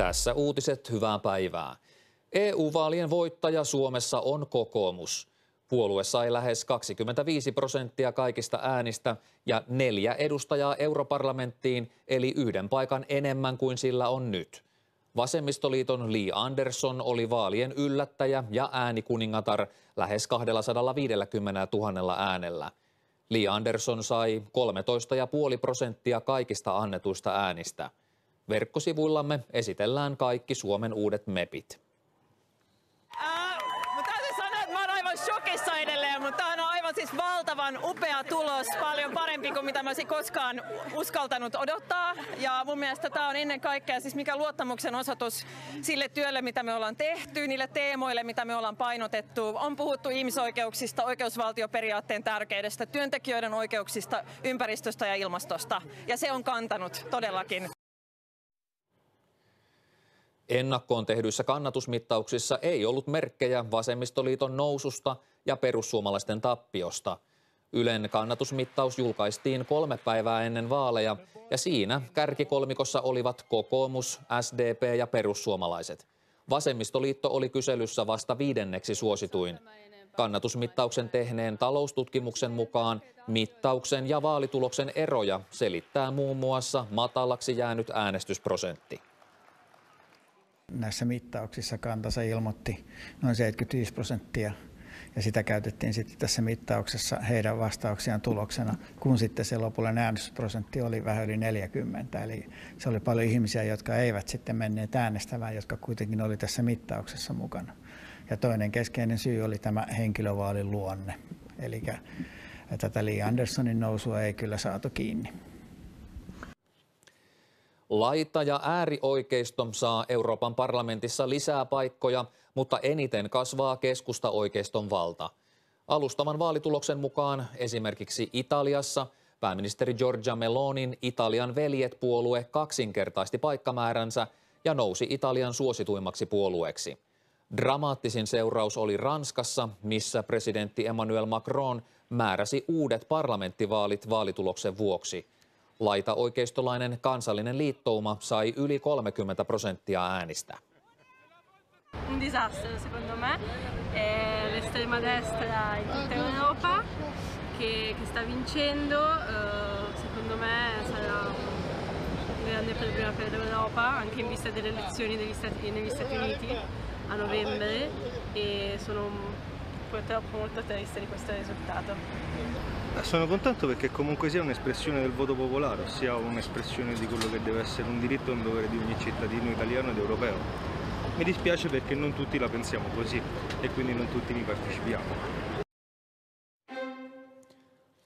Tässä uutiset, hyvää päivää. EU-vaalien voittaja Suomessa on kokoomus. Puolue sai lähes 25% kaikista äänistä ja 4 edustajaa europarlamenttiin, eli 1 paikan enemmän kuin sillä on nyt. Vasemmistoliiton Li Andersson oli vaalien yllättäjä ja äänikuningatar lähes 250 000 äänellä. Li Andersson sai 13,5% kaikista annetuista äänistä. Verkkosivuillamme esitellään kaikki Suomen uudet mepit. Täytyy sanoa, että mä oon aivan shokissa edelleen, mutta tämä on aivan siis valtavan upea tulos, paljon parempi kuin mitä mä olisin koskaan uskaltanut odottaa. Ja mun mielestä tämä on ennen kaikkea siis mikä luottamuksen osoitus sille työlle, mitä me ollaan tehty, niille teemoille, mitä me ollaan painotettu. On puhuttu ihmisoikeuksista, oikeusvaltioperiaatteen tärkeydestä, työntekijöiden oikeuksista, ympäristöstä ja ilmastosta. Ja se on kantanut todellakin. Ennakkoon tehdyissä kannatusmittauksissa ei ollut merkkejä vasemmistoliiton noususta ja perussuomalaisten tappiosta. Ylen kannatusmittaus julkaistiin 3 päivää ennen vaaleja ja siinä kärkikolmikossa olivat kokoomus, SDP ja perussuomalaiset. Vasemmistoliitto oli kyselyssä vasta 5. suosituin. Kannatusmittauksen tehneen taloustutkimuksen mukaan mittauksen ja vaalituloksen eroja selittää muun muassa matalaksi jäänyt äänestysprosentti. Näissä mittauksissa kantansa ilmoitti noin 75% ja sitä käytettiin sitten tässä mittauksessa heidän vastauksiaan tuloksena, kun sitten se lopullinen äänestysprosentti oli vähän yli 40. Eli se oli paljon ihmisiä, jotka eivät sitten menneet äänestämään, jotka kuitenkin oli tässä mittauksessa mukana. Ja toinen keskeinen syy oli tämä henkilövaalin luonne. Eli tätä Li Anderssonin nousua ei kyllä saatu kiinni. Laita- ja äärioikeisto saa Euroopan parlamentissa lisää paikkoja, mutta eniten kasvaa keskusta-oikeiston valta. Alustavan vaalituloksen mukaan esimerkiksi Italiassa pääministeri Giorgia Melonin Italian veljet-puolue kaksinkertaisti paikkamääränsä ja nousi Italian suosituimmaksi puolueeksi. Dramaattisin seuraus oli Ranskassa, missä presidentti Emmanuel Macron määräsi uudet parlamenttivaalit vaalituloksen vuoksi. Laita-oikeistolainen kansallinen liittouma sai yli 30% äänistä. Un disastro secondo me, l'estrema destra in tutta Europa che sta vincendo, secondo me sarà un grande problema per l'Europa, anche in vista delle elezioni negli Stati Uniti a novembre e sono purtroppo molto triste di questo risultato. Sono contento perché comunque sia un'espressione del voto popolare, ossia un'espressione di quello che deve essere un diritto e un dovere di ogni cittadino italiano ed europeo. Mi dispiace perché non tutti la pensiamo così e quindi non tutti vi partecipiamo.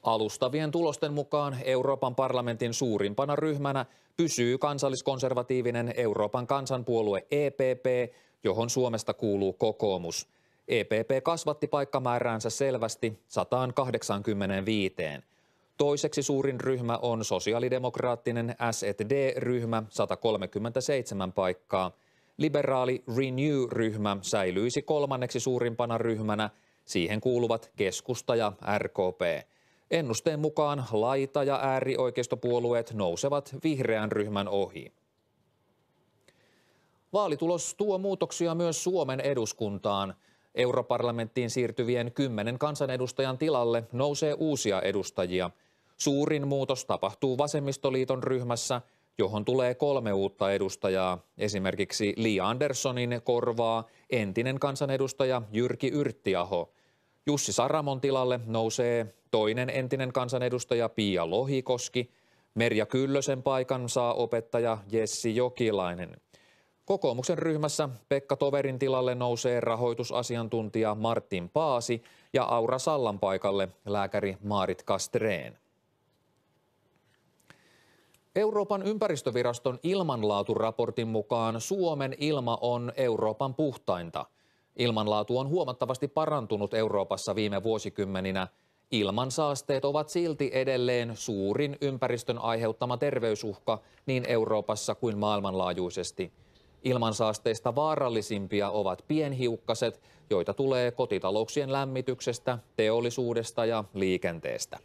Alustavien tulosten mukaan Euroopan parlamentin suurimpana ryhmänä pysyy kansalliskonservatiivinen Euroopan kansanpuolue EPP, johon Suomesta kuuluu kokoomus. EPP kasvatti paikkamääräänsä selvästi 185. Toiseksi suurin ryhmä on sosiaalidemokraattinen SD-ryhmä 137 paikkaa. Liberaali Renew-ryhmä säilyisi 3. suurimpana ryhmänä, siihen kuuluvat keskusta ja RKP. Ennusteen mukaan laita- ja äärioikeistopuolueet nousevat vihreän ryhmän ohi. Vaalitulos tuo muutoksia myös Suomen eduskuntaan. Europarlamenttiin siirtyvien 10 kansanedustajan tilalle nousee uusia edustajia. Suurin muutos tapahtuu vasemmistoliiton ryhmässä, johon tulee 3 uutta edustajaa. Esimerkiksi Li Anderssonin korvaa entinen kansanedustaja Jyrki Yrttiaho. Jussi Saramon tilalle nousee toinen entinen kansanedustaja Pia Lohikoski. Merja Kyllösen paikan saa opettaja Jessi Jokilainen. Kokoomuksen ryhmässä Pekka Toverin tilalle nousee rahoitusasiantuntija Martin Paasi ja Aura Sallan paikalle lääkäri Maarit Kastreen. Euroopan ympäristöviraston ilmanlaaturaportin mukaan Suomen ilma on Euroopan puhtainta. Ilmanlaatu on huomattavasti parantunut Euroopassa viime vuosikymmeninä. Ilmansaasteet ovat silti edelleen suurin ympäristön aiheuttama terveysuhka niin Euroopassa kuin maailmanlaajuisesti. Ilmansaasteista vaarallisimpia ovat pienhiukkaset, joita tulee kotitalouksien lämmityksestä, teollisuudesta ja liikenteestä.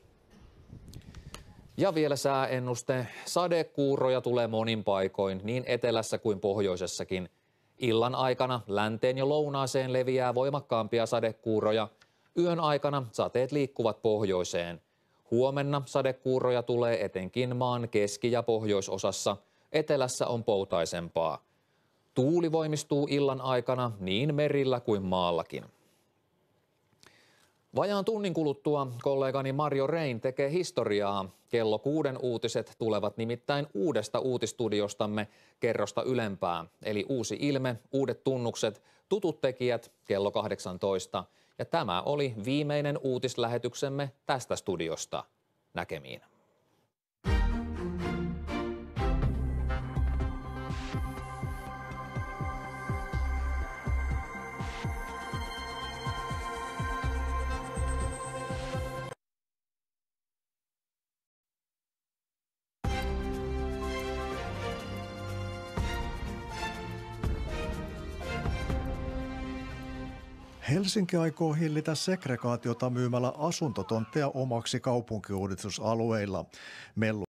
Ja vielä sääennuste. Sadekuuroja tulee monin paikoin, niin etelässä kuin pohjoisessakin. Illan aikana länteen ja lounaaseen leviää voimakkaampia sadekuuroja. Yön aikana sateet liikkuvat pohjoiseen. Huomenna sadekuuroja tulee etenkin maan keski- ja pohjoisosassa. Etelässä on poutaisempaa. Tuuli voimistuu illan aikana niin merillä kuin maallakin. Vajaan tunnin kuluttua kollegani Marjo Rein tekee historiaa. Kello 6 uutiset tulevat nimittäin uudesta uutistudiostamme kerrosta ylempää. Eli uusi ilme, uudet tunnukset, tutut tekijät kello 18. Ja tämä oli viimeinen uutislähetyksemme tästä studiosta. Näkemiin. Helsinki aikoo hillitä segregaatiota myymällä asuntotontteja omaksi kaupunkiuudistusalueilla.